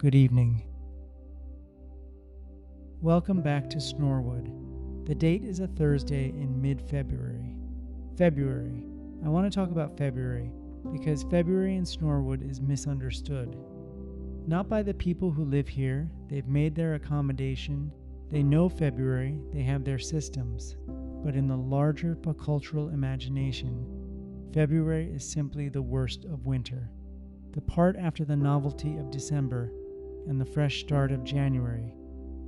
Good evening. Welcome back to Snorewood. The date is a Thursday in mid-February. February. I want to talk about February because February in Snorewood is misunderstood. Not by the people who live here. They've made their accommodation. They know February. They have their systems. But in the larger cultural imagination, February is simply the worst of winter. The part after the novelty of December and the fresh start of January.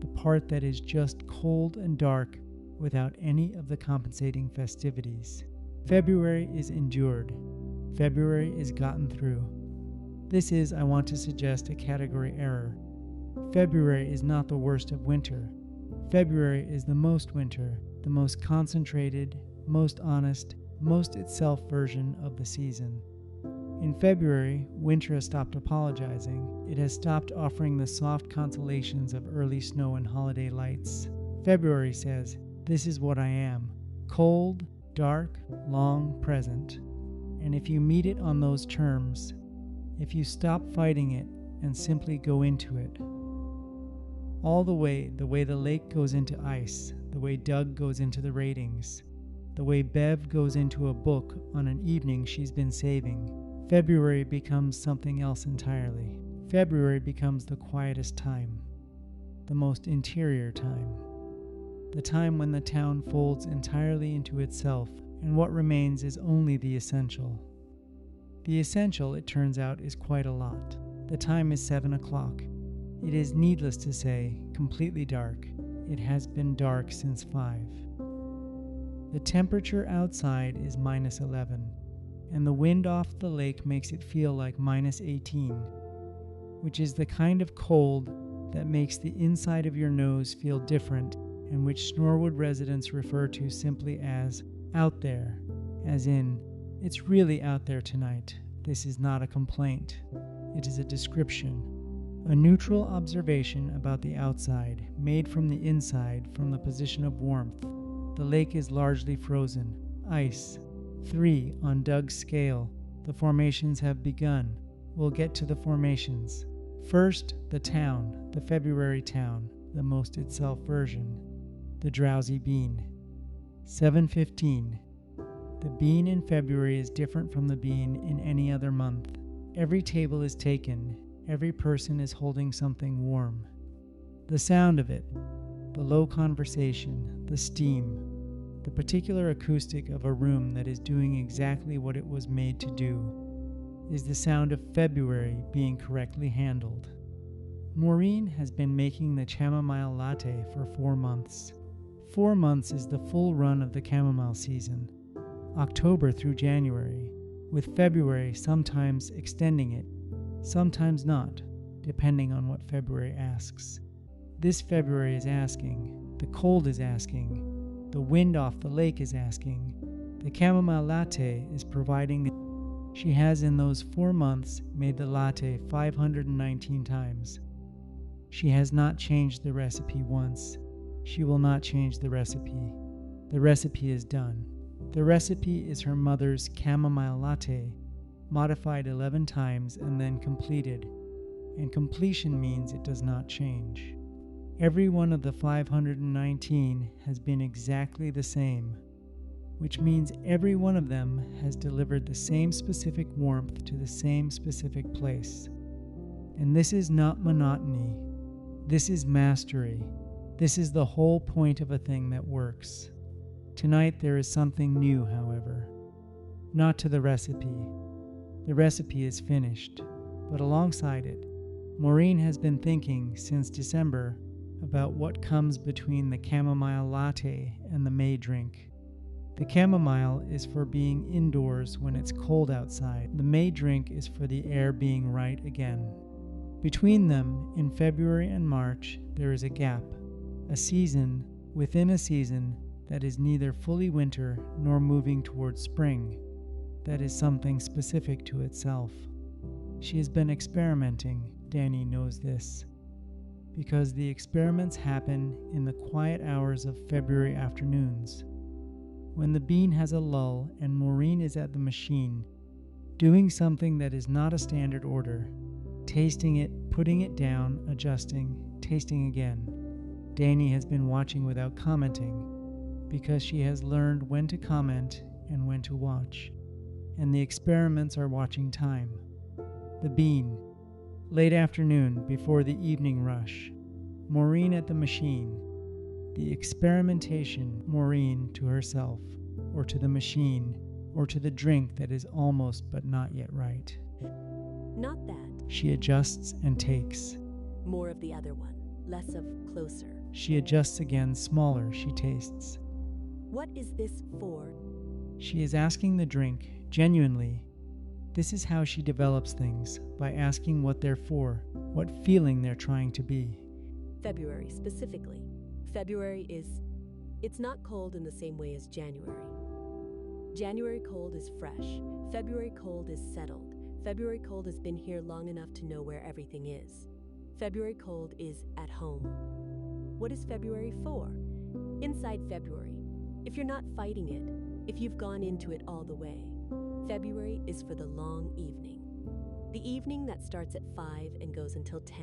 The part that is just cold and dark without any of the compensating festivities. February is endured. February is gotten through. This is, I want to suggest, a category error. February is not the worst of winter. February is the most winter, the most concentrated, most honest, most itself version of the season. In February, winter has stopped apologizing. It has stopped offering the soft consolations of early snow and holiday lights. February says, "This is what I am. Cold, dark, long, present." And if you meet it on those terms, if you stop fighting it and simply go into it, all the way the lake goes into ice, the way Doug goes into the ratings, the way Bev goes into a book on an evening she's been saving, February becomes something else entirely. February becomes the quietest time, the most interior time, the time when the town folds entirely into itself and what remains is only the essential. The essential, it turns out, is quite a lot. The time is 7 o'clock. It is, needless to say, completely dark. It has been dark since 5. The temperature outside is -11, and the wind off the lake makes it feel like -18, which is the kind of cold that makes the inside of your nose feel different and which Snorewood residents refer to simply as out there, as in, it's really out there tonight. This is not a complaint. It is a description, a neutral observation about the outside, made from the inside from the position of warmth. The lake is largely frozen, ice. 3 on Doug's scale. The formations have begun. We'll get to the formations. First, the town, the February town, the most itself version, the Drowsy Bean. 7:15. The bean in February is different from the bean in any other month. Every table is taken. Every person is holding something warm. The sound of it, the low conversation, the steam, the particular acoustic of a room that is doing exactly what it was made to do, is the sound of February being correctly handled. Maureen has been making the chamomile latte for 4 months. 4 months is the full run of the chamomile season, October through January, with February sometimes extending it, sometimes not, depending on what February asks. This February is asking, the cold is asking, the wind off the lake is asking, the chamomile latte is providing. She has in those 4 months made the latte 519 times. She has not changed the recipe once. She will not change the recipe. The recipe is done. The recipe is her mother's chamomile latte, modified 11 times and then completed, and completion means it does not change. Every one of the 519 has been exactly the same, which means every one of them has delivered the same specific warmth to the same specific place. And this is not monotony. This is mastery. This is the whole point of a thing that works. Tonight there is something new, however. Not to the recipe. The recipe is finished, but alongside it, Maureen has been thinking since December about what comes between the chamomile latte and the May drink. The chamomile is for being indoors when it's cold outside. The May drink is for the air being right again. Between them, in February and March, there is a gap, a season within a season that is neither fully winter nor moving towards spring. That is something specific to itself. She has been experimenting, Danny knows this, because the experiments happen in the quiet hours of February afternoons, when the bean has a lull and Maureen is at the machine, doing something that is not a standard order, tasting it, putting it down, adjusting, tasting again. Dani has been watching without commenting because she has learned when to comment and when to watch. And the experiments are watching time. The bean. Late afternoon before the evening rush. Maureen at the machine. The experimentation, Maureen to herself, or to the machine, or to the drink that is almost but not yet right. Not that. She adjusts and takes. More of the other one, less of closer. She adjusts again, smaller, she tastes. What is this for? She is asking the drink, genuinely. This is how she develops things, by asking what they're for, what feeling they're trying to be. February specifically. February is... It's not cold in the same way as January. January cold is fresh. February cold is settled. February cold has been here long enough to know where everything is. February cold is at home. What is February for? Inside February. If you're not fighting it, if you've gone into it all the way, February is for the long evening. The evening that starts at 5 and goes until 10.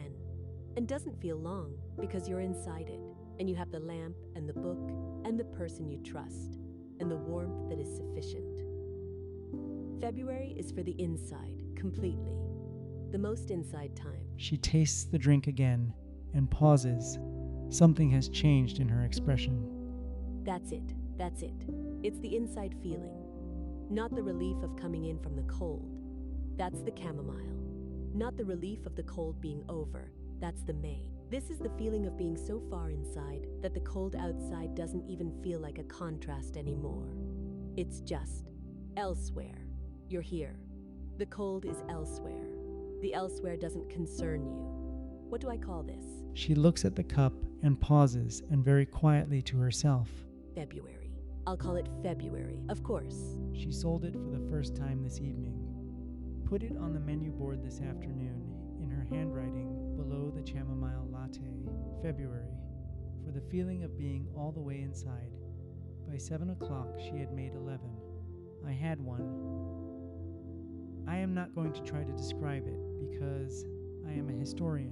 And doesn't feel long because you're inside it, and you have the lamp and the book and the person you trust, and the warmth that is sufficient. February is for the inside, completely. The most inside time. She tastes the drink again and pauses. Something has changed in her expression. That's it. That's it. It's the inside feeling. Not the relief of coming in from the cold. That's the chamomile. Not the relief of the cold being over. That's the May. This is the feeling of being so far inside that the cold outside doesn't even feel like a contrast anymore. It's just elsewhere. You're here. The cold is elsewhere. The elsewhere doesn't concern you. What do I call this? She looks at the cup and pauses, and very quietly to herself. February. I'll call it February, of course. She sold it for the first time this evening. Put it on the menu board this afternoon, in her handwriting, below the chamomile latte, February, for the feeling of being all the way inside. By 7 o'clock she had made 11. I had one. I am not going to try to describe it, because I am a historian,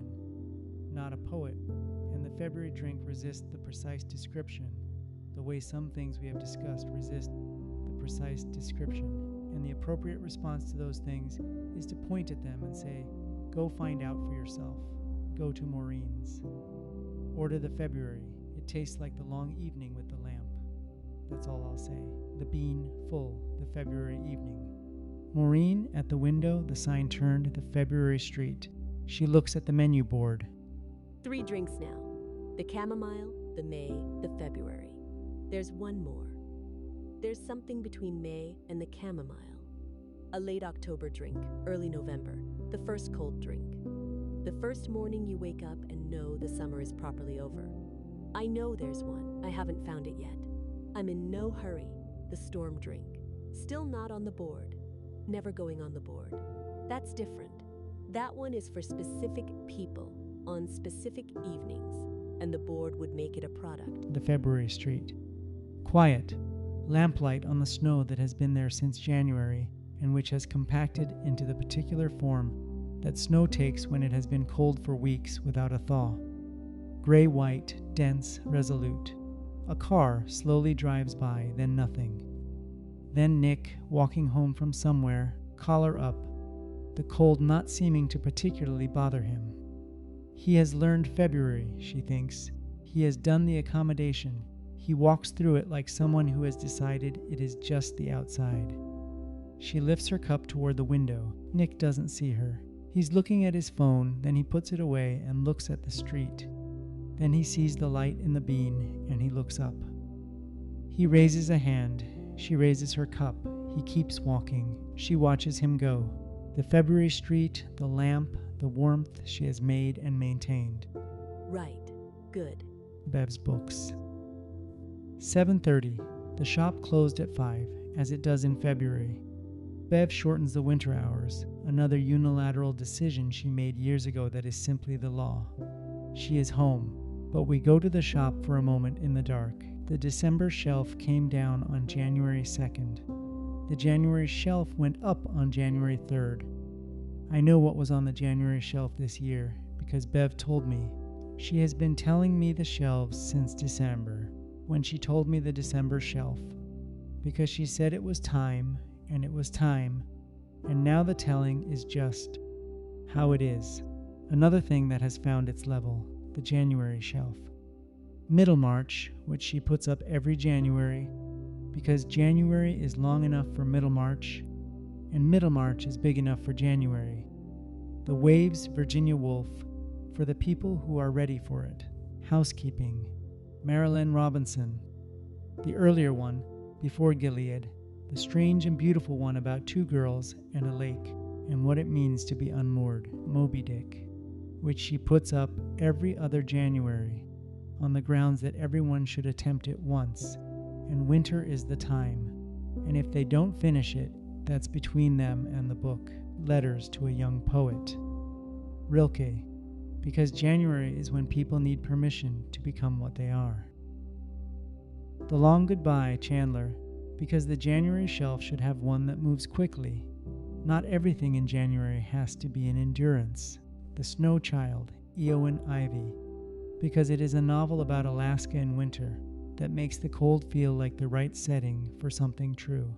not a poet, and the February drink resists the precise description, the way some things we have discussed resist the precise description, and the appropriate response to those things is to point at them and say, go find out for yourself. Go to Maureen's. Order the February. It tastes like the long evening with the lamp. That's all I'll say. The bean full, the February evening. Maureen at the window, the sign turned, the February street. She looks at the menu board. 3 drinks now. The chamomile, the May, the February. There's one more. There's something between May and the chamomile. A late October drink, early November, the first cold drink. The first morning you wake up and know the summer is properly over. I know there's one. I haven't found it yet. I'm in no hurry. The storm drink. Still not on the board. Never going on the board. That's different. That one is for specific people on specific evenings, and the board would make it a product. The February street. Quiet. Lamplight on the snow that has been there since January, and which has compacted into the particular form that snow takes when it has been cold for weeks without a thaw. Gray-white, dense, resolute. A car slowly drives by, then nothing. Then Nick, walking home from somewhere, collar up, the cold not seeming to particularly bother him. He has learned February, she thinks. He has done the accommodation. He walks through it like someone who has decided it is just the outside. She lifts her cup toward the window. Nick doesn't see her. He's looking at his phone, then he puts it away and looks at the street. Then he sees the light in the bean, and he looks up. He raises a hand. She raises her cup. He keeps walking. She watches him go. The February street, the lamp, the warmth she has made and maintained. Right. Good. Bev's books. 7:30. The shop closed at 5, as it does in February. Bev shortens the winter hours, another unilateral decision she made years ago that is simply the law. She is home, but we go to the shop for a moment in the dark. The December shelf came down on January 2nd. The January shelf went up on January 3rd. I know what was on the January shelf this year, because Bev told me. She has been telling me the shelves since December, when she told me the December shelf, because she said it was time, and it was time, and now the telling is just how it is. Another thing that has found its level, the January shelf. Middlemarch, which she puts up every January, because January is long enough for Middlemarch, and Middlemarch is big enough for January. The Waves Virginia Woolf, for the people who are ready for it. Housekeeping, Marilyn Robinson. The earlier one, before Gilead, the strange and beautiful one about two girls and a lake, and what it means to be unmoored, Moby Dick, which she puts up every other January, on the grounds that everyone should attempt it once, and winter is the time, and if they don't finish it, that's between them and the book, Letters to a Young Poet. Rilke, because January is when people need permission to become what they are. The Long Goodbye, Chandler, because the January shelf should have one that moves quickly. Not everything in January has to be an endurance. The Snow Child, Eowyn Ivy, because it is a novel about Alaska in winter that makes the cold feel like the right setting for something true.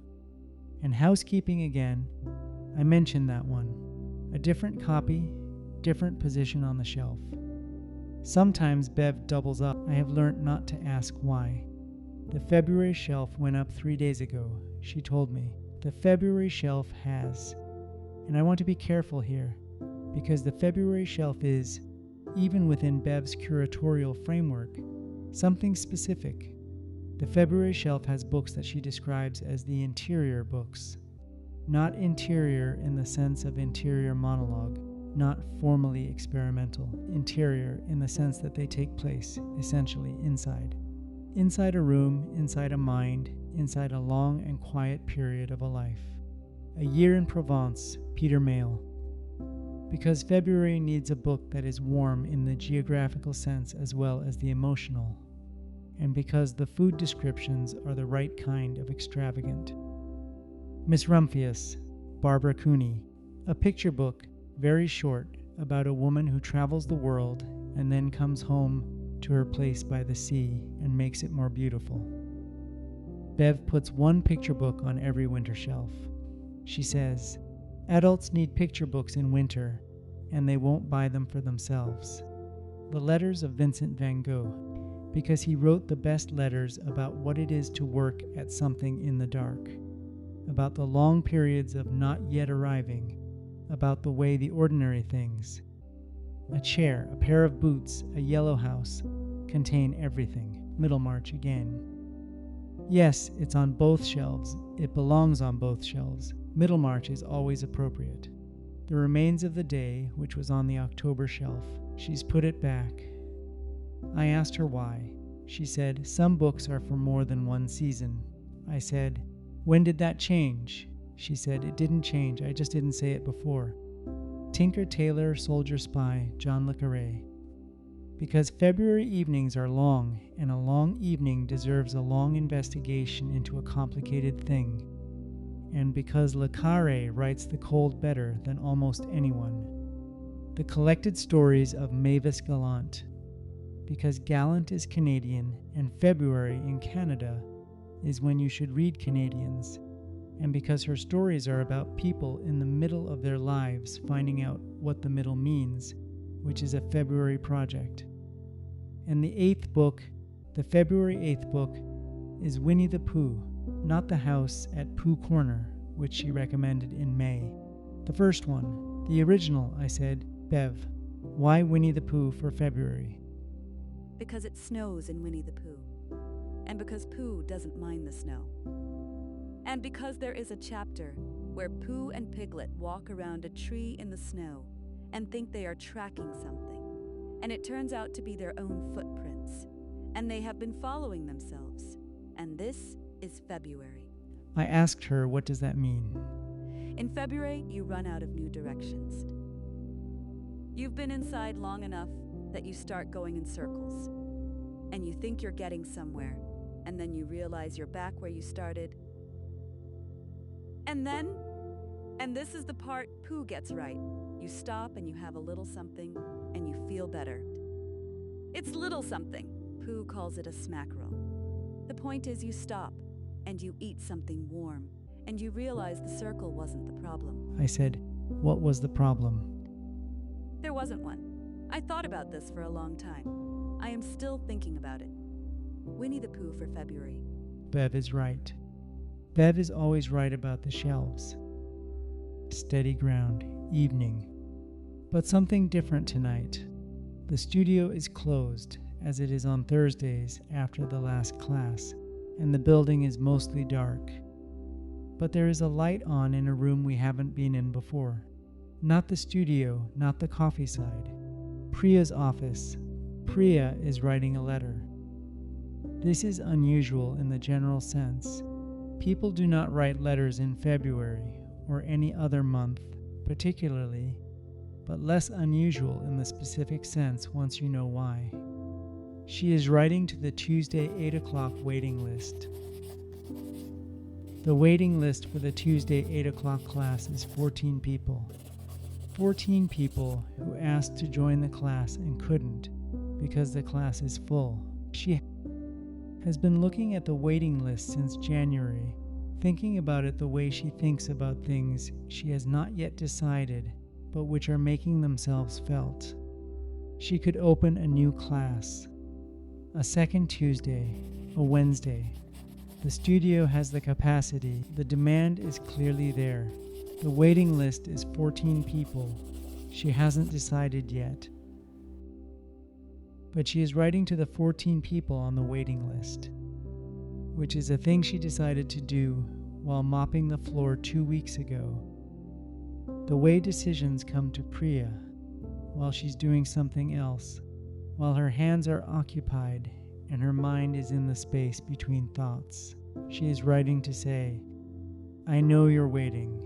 And Housekeeping again, I mentioned that one. A different copy, different position on the shelf. Sometimes Bev doubles up. I have learnt not to ask why. The February shelf went up 3 days ago, she told me. The February shelf has. And I want to be careful here, because the February shelf is, even within Bev's curatorial framework, something specific. The February shelf has books that she describes as the interior books. Not interior in the sense of interior monologue, not formally experimental. Interior in the sense that they take place, essentially, inside. Inside a room, inside a mind, inside a long and quiet period of a life. A Year in Provence, Peter Mayle. Because February needs a book that is warm in the geographical sense as well as the emotional. And because the food descriptions are the right kind of extravagant. Miss Rumphius, Barbara Cooney. A picture book, very short, about a woman who travels the world and then comes home to her place by the sea and makes it more beautiful. Bev puts one picture book on every winter shelf. She says, adults need picture books in winter, and they won't buy them for themselves. The Letters of Vincent van Gogh, because he wrote the best letters about what it is to work at something in the dark, about the long periods of not yet arriving, about the way the ordinary things, a chair, a pair of boots, a yellow house, contain everything. Middlemarch again. Yes, it's on both shelves. It belongs on both shelves. Middlemarch is always appropriate. The Remains of the Day, which was on the October shelf, she's put it back. I asked her why. She said, some books are for more than one season. I said, when did that change? She said, it didn't change, I just didn't say it before. Tinker Tailor Soldier Spy, John le Carré. Because February evenings are long, and a long evening deserves a long investigation into a complicated thing. And because le Carré writes the cold better than almost anyone. The Collected Stories of Mavis Gallant. Because Gallant is Canadian, and February in Canada is when you should read Canadians. And because her stories are about people in the middle of their lives finding out what the middle means, which is a February project. And the 8th book, the February 8th book, is Winnie-the-Pooh, not the house at Pooh Corner, which she recommended in May. The first one, the original, I said, Bev, why Winnie-the-Pooh for February? Because it snows in Winnie-the-Pooh, and because Pooh doesn't mind the snow. And because there is a chapter where Pooh and Piglet walk around a tree in the snow and think they are tracking something, and it turns out to be their own footprints, and they have been following themselves, and this is February. I asked her, what does that mean? In February, you run out of new directions. You've been inside long enough that you start going in circles, and you think you're getting somewhere, and then you realize you're back where you started. And this is the part Pooh gets right, you stop and you have a little something, and you feel better. It's little something. Pooh calls it a smackerel. The point is you stop, and you eat something warm, and you realize the circle wasn't the problem. I said, "What was the problem?" There wasn't one. I thought about this for a long time. I am still thinking about it. Winnie-the-Pooh for February. Bev is right. Bev is always right about the shelves. Steady ground, evening. But something different tonight. The studio is closed, as it is on Thursdays after the last class, and the building is mostly dark. But there is a light on in a room we haven't been in before. Not the studio, not the coffee side. Priya's office. Priya is writing a letter. This is unusual in the general sense. People do not write letters in February or any other month, particularly, but less unusual in the specific sense once you know why. She is writing to the Tuesday 8 o'clock waiting list. The waiting list for the Tuesday 8 o'clock class is 14 people. 14 people who asked to join the class and couldn't because the class is full. She has been looking at the waiting list since January, thinking about it the way she thinks about things she has not yet decided, but which are making themselves felt. She could open a new class, a second Tuesday, a Wednesday. The studio has the capacity, the demand is clearly there. The waiting list is 14 people. She hasn't decided yet. But she is writing to the 14 people on the waiting list, which is a thing she decided to do while mopping the floor 2 weeks ago. The way decisions come to Priya while she's doing something else, while her hands are occupied and her mind is in the space between thoughts. She is writing to say, "I know you're waiting.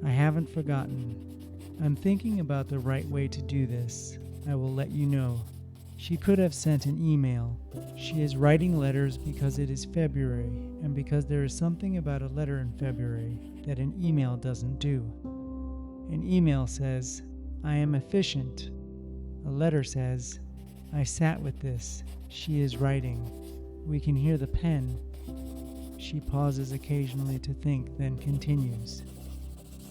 I haven't forgotten. I'm thinking about the right way to do this. I will let you know." She could have sent an email. She is writing letters because it is February, and because there is something about a letter in February that an email doesn't do. An email says, "I am efficient." A letter says, "I sat with this." She is writing. We can hear the pen. She pauses occasionally to think, then continues.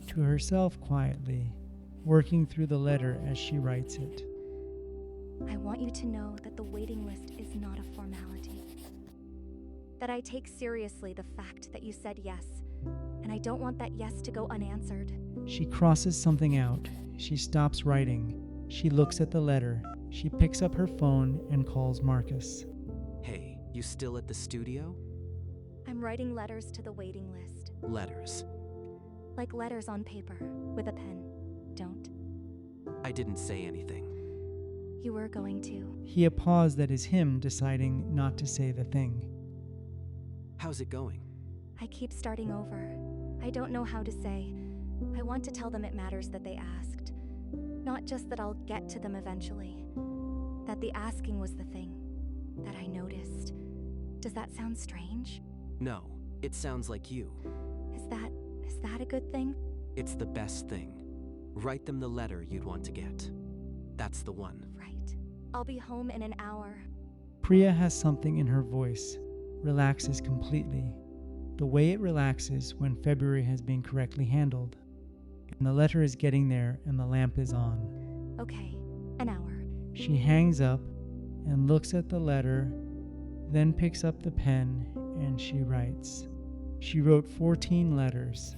To herself quietly, working through the letter as she writes it. I want you to know that the waiting list is not a formality. That I take seriously the fact that you said yes, and I don't want that yes to go unanswered. She crosses something out. She stops writing. She looks at the letter. She picks up her phone and calls Marcus. Hey, you still at the studio? I'm writing letters to the waiting list. Letters. Like letters on paper, with a pen. Don't. I didn't say anything. You were going to. He a pause that is him deciding not to say the thing. How's it going? I keep starting over. I don't know how to say. I want to tell them it matters that they asked. Not just that I'll get to them eventually. That the asking was the thing. That I noticed. Does that sound strange? No, it sounds like you. Is that a good thing? It's the best thing. Write them the letter you'd want to get. That's the one. Right. I'll be home in an hour. Priya has something in her voice. Relaxes completely. The way it relaxes when February has been correctly handled. And the letter is getting there and the lamp is on. Okay, an hour. She hangs up and looks at the letter, then picks up the pen and she writes. She wrote 14 letters,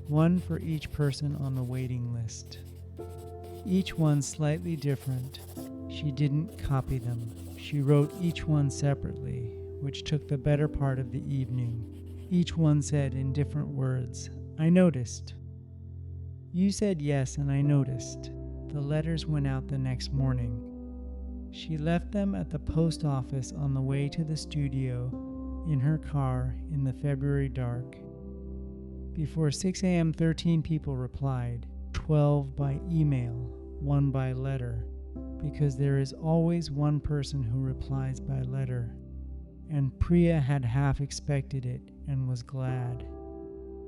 one for each person on the waiting list. Each one slightly different. She didn't copy them. She wrote each one separately, which took the better part of the evening. Each one said in different words, "I noticed." You said yes, and I noticed. The letters went out the next morning. She left them at the post office on the way to the studio in her car in the February dark. Before 6 a.m., 13 people replied, 12 by email, 1 by letter, because there is always one person who replies by letter. And Priya had half expected it and was glad.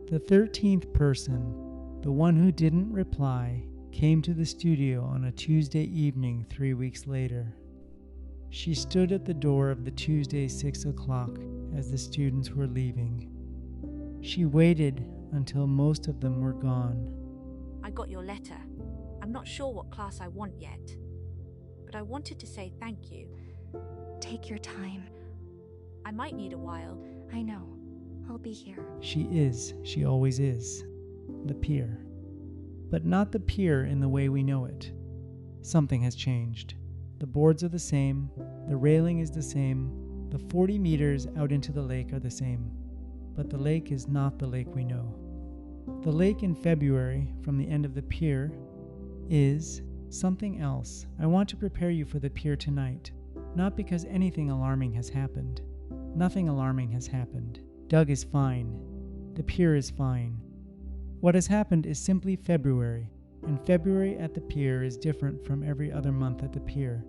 The 13th person, the one who didn't reply, came to the studio on a Tuesday evening 3 weeks later. She stood at the door of the Tuesday 6 o'clock as the students were leaving. She waited until most of them were gone. I got your letter. I'm not sure what class I want yet, but I wanted to say thank you. Take your time. I might need a while. I know. I'll be here. She always is, the pier. But not the pier in the way we know it. Something has changed. The boards are the same, the railing is the same, the 40 meters out into the lake are the same, but the lake is not the lake we know. The lake in February, from the end of the pier, is something else. I want to prepare you for the pier tonight, not because anything alarming has happened. Nothing alarming has happened. Doug is fine. The pier is fine. What has happened is simply February, and February at the pier is different from every other month at the pier,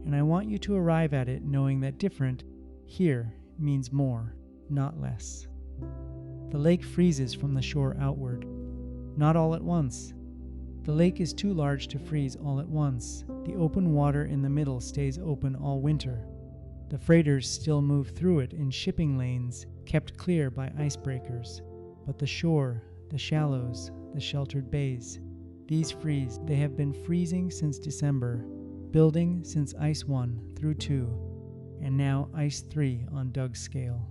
and I want you to arrive at it knowing that different here means more, not less. The lake freezes from the shore outward, not all at once. The lake is too large to freeze all at once. The open water in the middle stays open all winter. The freighters still move through it in shipping lanes kept clear by icebreakers, but the shore, the shallows, the sheltered bays, these freeze. They have been freezing since December, building since Ice 1 through 2, and now Ice 3 on Doug's scale.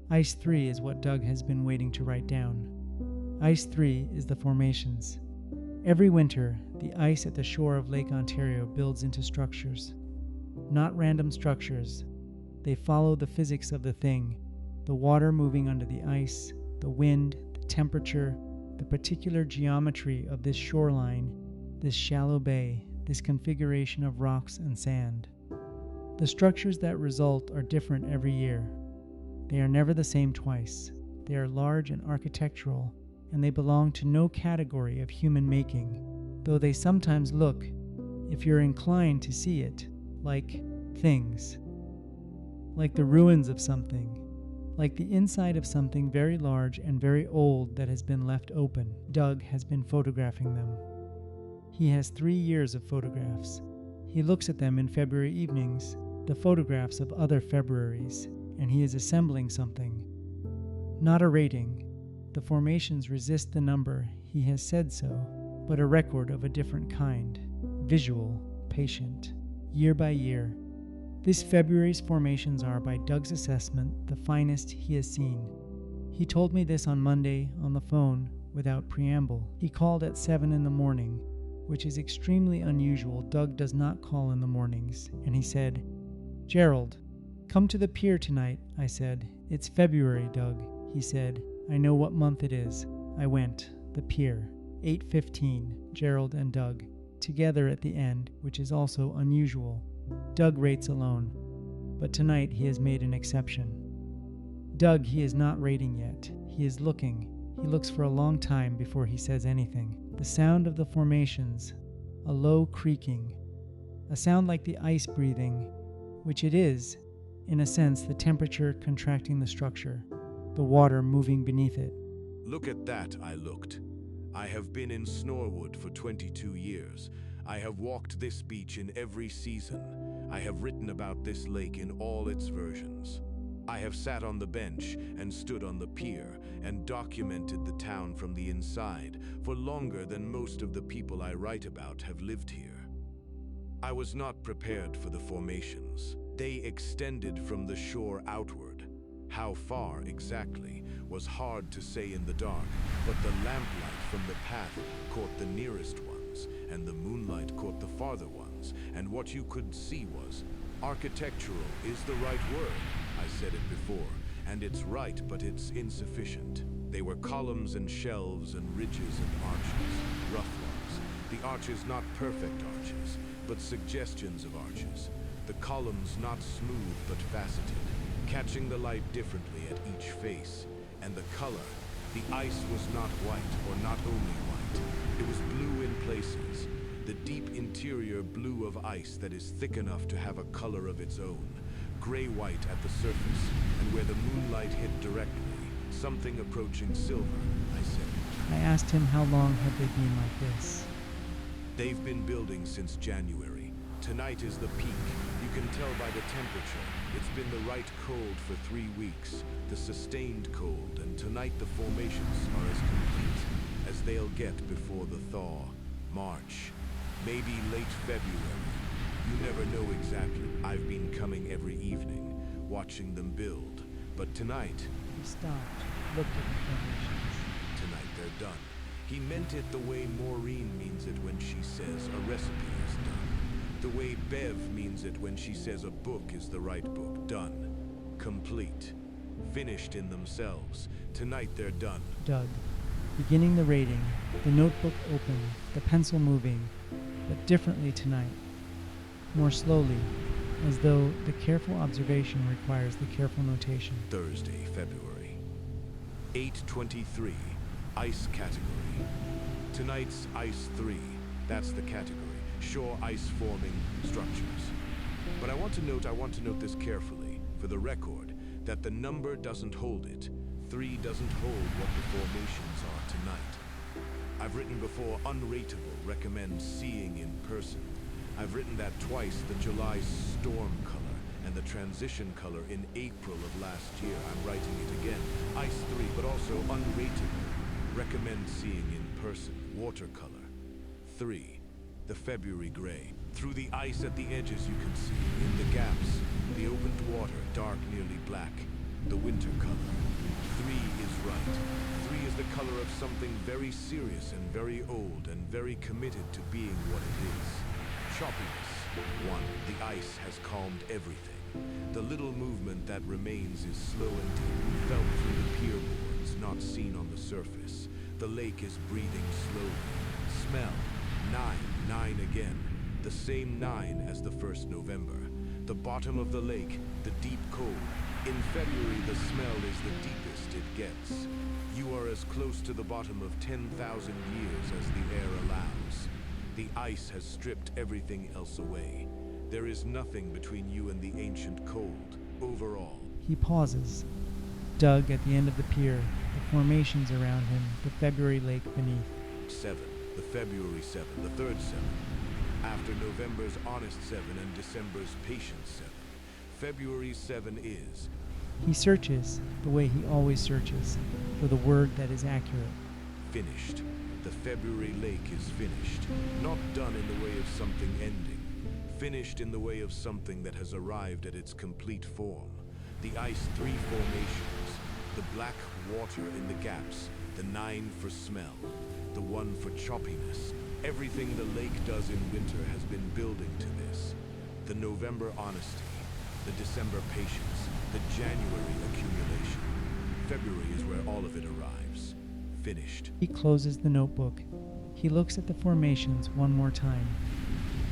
Ice 3 is what Doug has been waiting to write down. Ice 3 is the formations. Every winter, the ice at the shore of Lake Ontario builds into structures. Not random structures. They follow the physics of the thing, the water moving under the ice, the wind, the temperature, the particular geometry of this shoreline, this shallow bay, this configuration of rocks and sand. The structures that result are different every year. They are never the same twice. They are large and architectural, and they belong to no category of human making, though they sometimes look, if you're inclined to see it, like things. Like the ruins of something. Like the inside of something very large and very old that has been left open. Doug has been photographing them. He has 3 years of photographs. He looks at them in February evenings, the photographs of other Februaries, and he is assembling something. Not a rating. The formations resist the number, he has said so, but a record of a different kind. Visual, patient, year by year. This February's formations are, by Doug's assessment, the finest he has seen. He told me this on Monday on the phone without preamble. He called at 7 in the morning, which is extremely unusual. Doug does not call in the mornings, and he said, "Gerald, come to the pier tonight," I said. "It's February, Doug," he said. "I know what month it is." I went. The pier. 8:15, Gerald and Doug, together at the end, which is also unusual. Doug rates alone, but tonight he has made an exception. Doug he is not rating yet. He is looking. He looks for a long time before he says anything. The sound of the formations, a low creaking, a sound like the ice breathing, which it is, in a sense, the temperature contracting the structure, the water moving beneath it. "Look at that," I looked. "I have been in Snorewood for 22 years. I have walked this beach in every season. I have written about this lake in all its versions. I have sat on the bench and stood on the pier and documented the town from the inside for longer than most of the people I write about have lived here. I was not prepared for the formations. They extended from the shore outward. How far exactly was hard to say in the dark, but the lamplight from the path caught the nearest ones, and the moonlight caught the farther ones, and what you could see was, architectural is the right word. I said it before, and it's right, but it's insufficient. They were columns and shelves and ridges and arches, rough ones. The arches not perfect arches, but suggestions of arches. The columns not smooth but faceted, catching the light differently at each face. And the color, the ice was not white, or not only white. It was blue in places, the deep interior blue of ice that is thick enough to have a color of its own. Gray-white at the surface, and where the moonlight hit directly, something approaching silver, I said. I asked him how long had they been like this. They've been building since January. Tonight is the peak. You can tell by the temperature. It's been the right cold for 3 weeks, the sustained cold, and tonight the formations are as complete as they'll get before the thaw. March, maybe late February. You never know exactly. I've been coming every evening, watching them build. But tonight, He stopped, looked at the formations. tonight they're done. He meant it the way Maureen means it when she says a recipe is done. The way Bev means it when she says a book is the right book. Done. Complete. Finished in themselves. Tonight they're done. Doug, beginning the rating, the notebook open, the pencil moving, but differently tonight. More slowly, as though the careful observation requires the careful notation. Thursday, February. 8:23. Ice category. Tonight's Ice 3. That's the category. Shore ice forming structures. But I want to note this carefully, for the record, that the number doesn't hold it. 3 doesn't hold what the formations are tonight. I've written before, unrateable recommends seeing in person. I've written that twice, the July storm color and the transition color in April of last year. I'm writing it again. Ice 3, but also unrateable. Recommend seeing in person. Watercolor. 3. The February gray. Through the ice at the edges you can see, in the gaps, the opened water, dark, nearly black. The winter color. 3 is right. 3 is the color of something very serious and very old and very committed to being what it is. Choppiness. 1. The ice has calmed everything. The little movement that remains is slow and deep, felt through the pier boards, not seen on the surface. The lake is breathing slowly. Smell. 9 again. The same 9 as the 1st November. The bottom of the lake, the deep cold. In February, the smell is the deepest it gets. You are as close to the bottom of 10,000 years as the air allows. The ice has stripped everything else away. There is nothing between you and the ancient cold, overall. He pauses. Doug at the end of the pier, the formations around him, the February lake beneath. 7. The February 7, the third 7. After November's honest 7 and December's patient 7. February 7 is. He searches, the way he always searches, for the word that is accurate. Finished. The February lake is finished. Not done in the way of something ending. Finished in the way of something that has arrived at its complete form. The Ice 3 formations. The black water in the gaps. The 9 for smell. The 1 for choppiness. Everything the lake does in winter has been building to this. The November honesty. The December patience. The January accumulation. February is where all of it arrives. Finished. He closes the notebook. He looks at the formations one more time.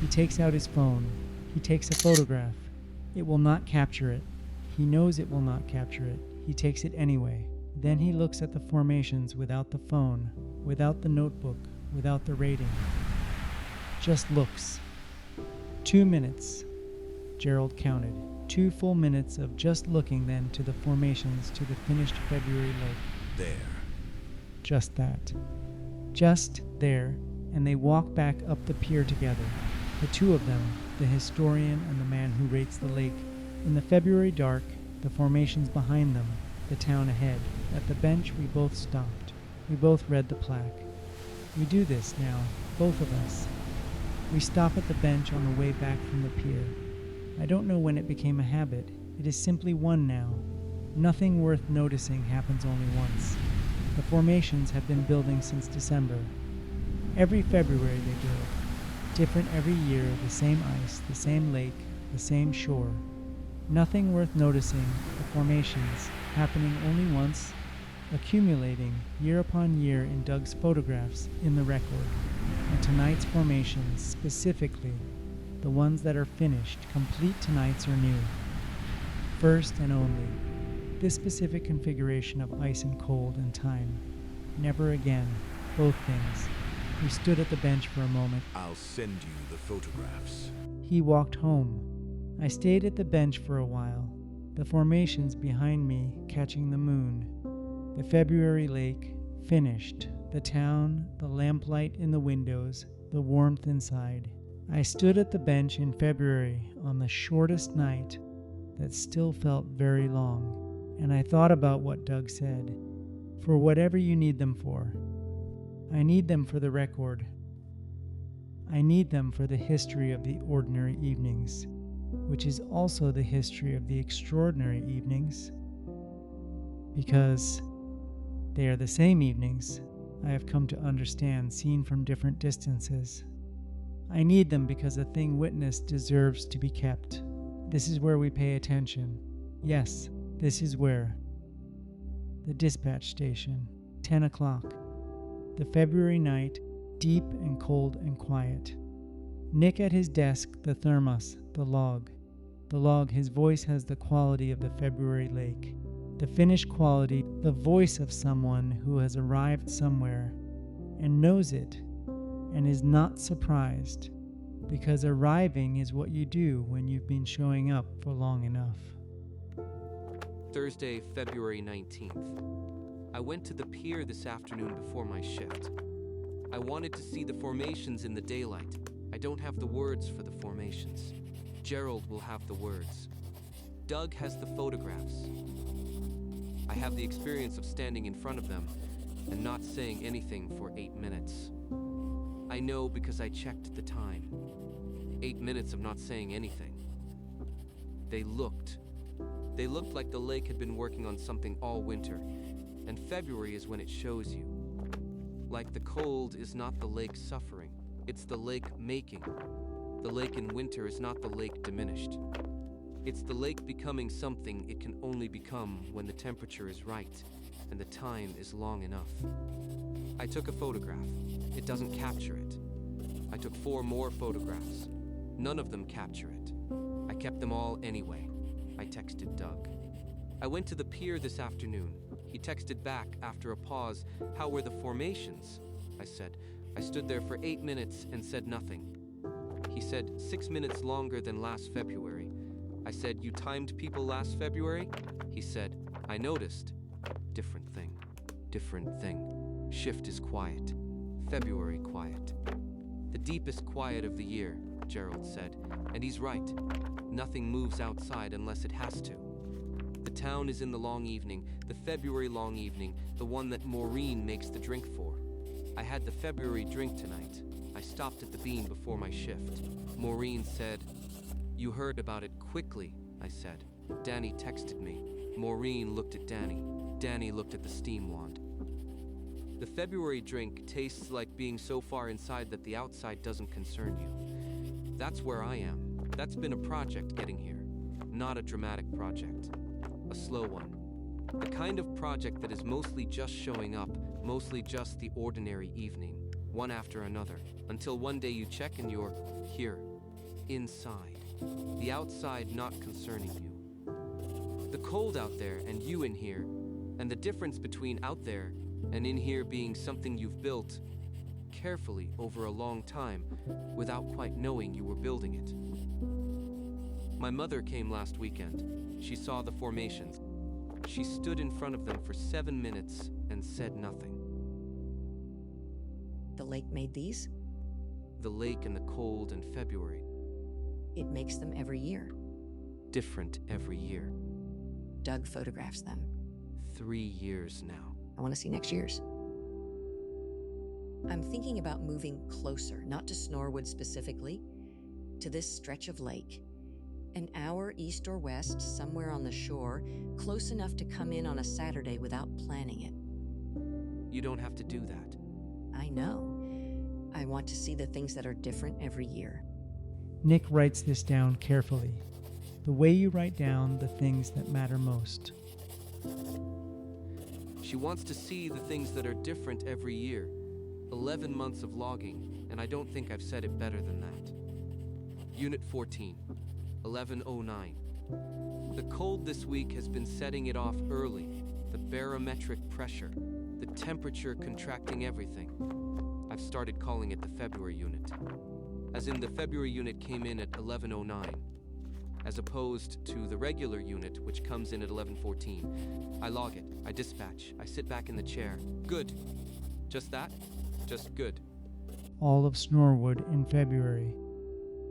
He takes out his phone. He takes a photograph. It will not capture it. He knows it will not capture it. He takes it anyway. Then he looks at the formations without the phone, without the notebook, without the rating. Just looks. 2 minutes. Gerald counted. 2 full minutes of just looking then to the formations to the finished February lake. There. Just that. Just there, and they walk back up the pier together. The two of them, the historian and the man who rates the lake. In the February dark, the formations behind them, the town ahead. At the bench we both stopped. We both read the plaque. We do this now, both of us. We stop at the bench on the way back from the pier. I don't know when it became a habit. It is simply one now. Nothing worth noticing happens only once. The formations have been building since December. Every February they build. Different every year, the same ice, the same lake, the same shore. Nothing worth noticing, the formations, happening only once, accumulating year upon year in Doug's photographs in the record. And tonight's formations, specifically, the ones that are finished, complete tonight's are new. First and only. This specific configuration of ice and cold and time. Never again. Both things. We stood at the bench for a moment. I'll send you the photographs. He walked home. I stayed at the bench for a while. The formations behind me catching the moon. The February lake, finished. The town, the lamplight in the windows, the warmth inside. I stood at the bench in February on the shortest night that still felt very long, and I thought about what Doug said. For whatever you need them for. I need them for the record. I need them for the history of the ordinary evenings, which is also the history of the extraordinary evenings, because they are the same evenings I have come to understand seen from different distances. I need them because a thing witnessed deserves to be kept. This is where we pay attention. Yes, this is where. The dispatch station, 10 o'clock. The February night, deep and cold and quiet. Nick at his desk, the thermos, the log. The log, his voice has the quality of the February lake. The finished quality, the voice of someone who has arrived somewhere and knows it and is not surprised, because arriving is what you do when you've been showing up for long enough. Thursday, February 19th. I went to the pier this afternoon before my shift. I wanted to see the formations in the daylight. I don't have the words for the formations. Gerald will have the words. Doug has the photographs. I have the experience of standing in front of them and not saying anything for 8 minutes. I know because I checked the time. 8 minutes of not saying anything. They looked like the lake had been working on something all winter, and February is when it shows you. Like the cold is not the lake suffering, it's the lake making. The lake in winter is not the lake diminished. It's the lake becoming something it can only become when the temperature is right and the time is long enough. I took a photograph. It doesn't capture it. I took 4 more photographs. None of them capture it. I kept them all anyway. I texted Doug. I went to the pier this afternoon. He texted back after a pause, "How were the formations?" I said. I stood there for 8 minutes and said nothing. He said, 6 minutes longer than last February. I said, "You timed people last February?" He said, "I noticed." Different thing. Different thing. Shift is quiet. February quiet. The deepest quiet of the year, Gerald said, and he's right. Nothing moves outside unless it has to. The town is in the long evening, the February long evening, the one that Maureen makes the drink for. I had the February drink tonight. I stopped at the Bean before my shift. Maureen said, "You heard about it quickly," I said. Danny texted me. Maureen looked at Danny. Danny looked at the steam wand. The February drink tastes like being so far inside that the outside doesn't concern you. That's where I am. That's been a project getting here. Not a dramatic project. A slow one. The kind of project that is mostly just showing up, mostly just the ordinary evening, one after another, until one day you check and you're here, inside. The outside not concerning you. The cold out there and you in here, and the difference between out there and in here being something you've built carefully over a long time without quite knowing you were building it. My mother came last weekend. She saw the formations. She stood in front of them for 7 minutes and said nothing. The lake made these? The lake and the cold and February. It makes them every year. Different every year. Doug photographs them. 3 years now. I want to see next year's. I'm thinking about moving closer, not to Snorewood specifically, to this stretch of lake. An hour east or west, somewhere on the shore, close enough to come in on a Saturday without planning it. You don't have to do that. I know. I want to see the things that are different every year. Nick writes this down carefully. The way you write down the things that matter most. She wants to see the things that are different every year. 11 months of logging, and I don't think I've said it better than that. Unit 14, 1109. The cold this week has been setting it off early. The barometric pressure, the temperature contracting everything. I've started calling it the February unit. As in the February unit came in at 1109. As opposed to the regular unit, which comes in at 1114. I log it, I dispatch, I sit back in the chair. Good. Just that? Just good. all of Snorewood in February.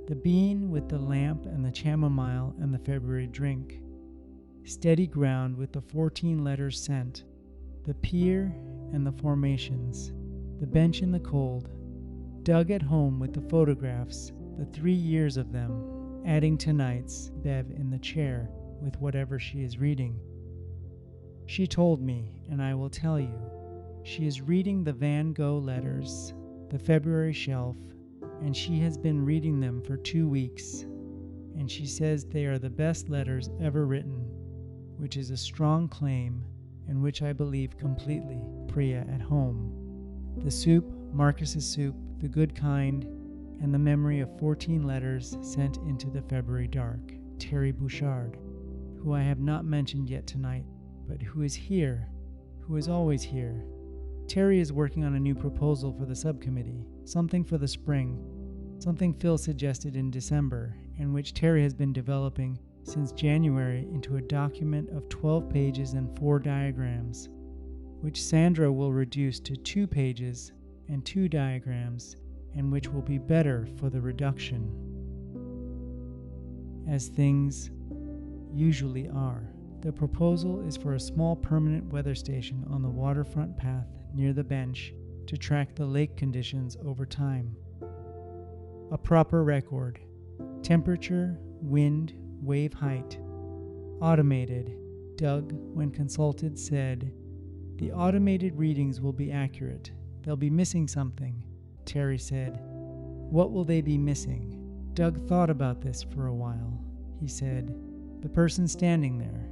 The bean with the lamp and the chamomile and the February drink. Steady ground with the 14 letters sent. The pier and the formations. The bench in the cold. Doug at home with the photographs, the 3 years of them, adding tonight's, Bev in the chair with whatever she is reading. She told me, and I will tell you, she is reading the Van Gogh letters, the February shelf, and she has been reading them for 2 weeks, and she says they are the best letters ever written, which is a strong claim, and which I believe completely. Priya at home. The soup, Marcus's soup, the good kind, and the memory of 14 letters sent into the February dark. Terry Bouchard, who I have not mentioned yet tonight, but who is here, who is always here. Terry is working on a new proposal for the subcommittee, something for the spring, something Phil suggested in December, and which Terry has been developing since January into a document of 12 pages and 4 diagrams, which Sandra will reduce to 2 pages and 2 diagrams, and which will be better for the reduction, as things usually are. The proposal is for a small permanent weather station on the waterfront path near the bench to track the lake conditions over time. A proper record. Temperature, wind, wave height. Automated. Doug, when consulted, said, "The automated readings will be accurate. They'll be missing something." Terry said, "What will they be missing?" Doug thought about this for a while. He said, "The person standing there."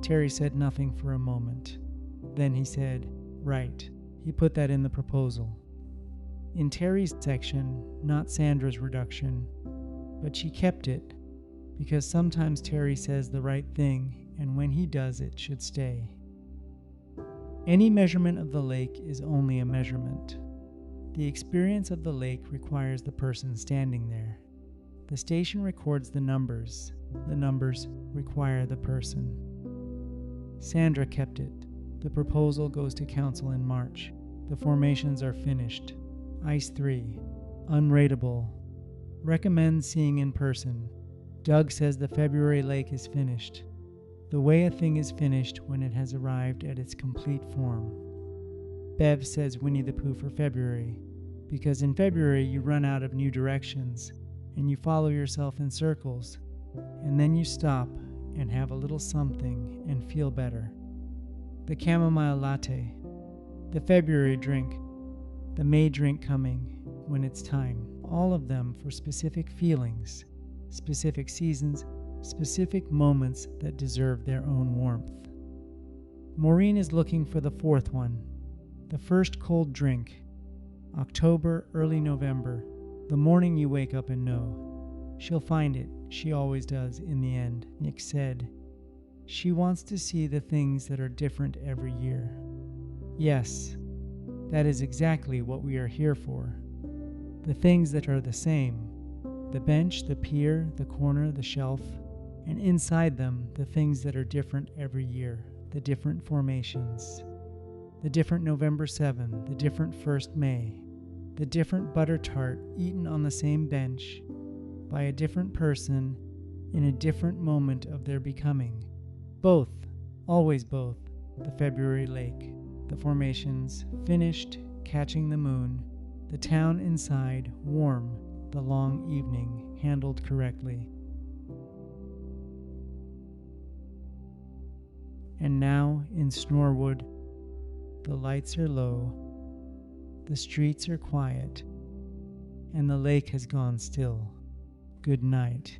Terry said nothing for a moment. Then he said, "Right." He put that in the proposal. In Terry's section, not Sandra's reduction, but she kept it, because sometimes Terry says the right thing, and when he does, it should stay. Any measurement of the lake is only a measurement. The experience of the lake requires the person standing there. The station records the numbers require the person. Sandra kept it. The proposal goes to council in March. The formations are finished. Ice 3. Unrateable. Recommend seeing in person. Doug says the February lake is finished. The way a thing is finished when it has arrived at its complete form. Bev says Winnie-the-Pooh for February, because in February you run out of new directions, and you follow yourself in circles, and then you stop and have a little something and feel better. The chamomile latte, the February drink, the May drink coming when it's time, all of them for specific feelings, specific seasons, specific moments that deserve their own warmth. Maureen is looking for the 4th one, the first cold drink, October, early November, the morning you wake up and know. She'll find it, she always does in the end, Nick said. She wants to see the things that are different every year. Yes, that is exactly what we are here for. The things that are the same. The bench, the pier, the corner, the shelf, and inside them, the things that are different every year, the different formations. The different November 7, the different 1st May, the different butter tart eaten on the same bench, by a different person, in a different moment of their becoming. Both, always both, the February lake, the formations, finished, catching the moon, the town inside, warm, the long evening, handled correctly. And now, in Snorewood, the lights are low, the streets are quiet, and the lake has gone still. Good night.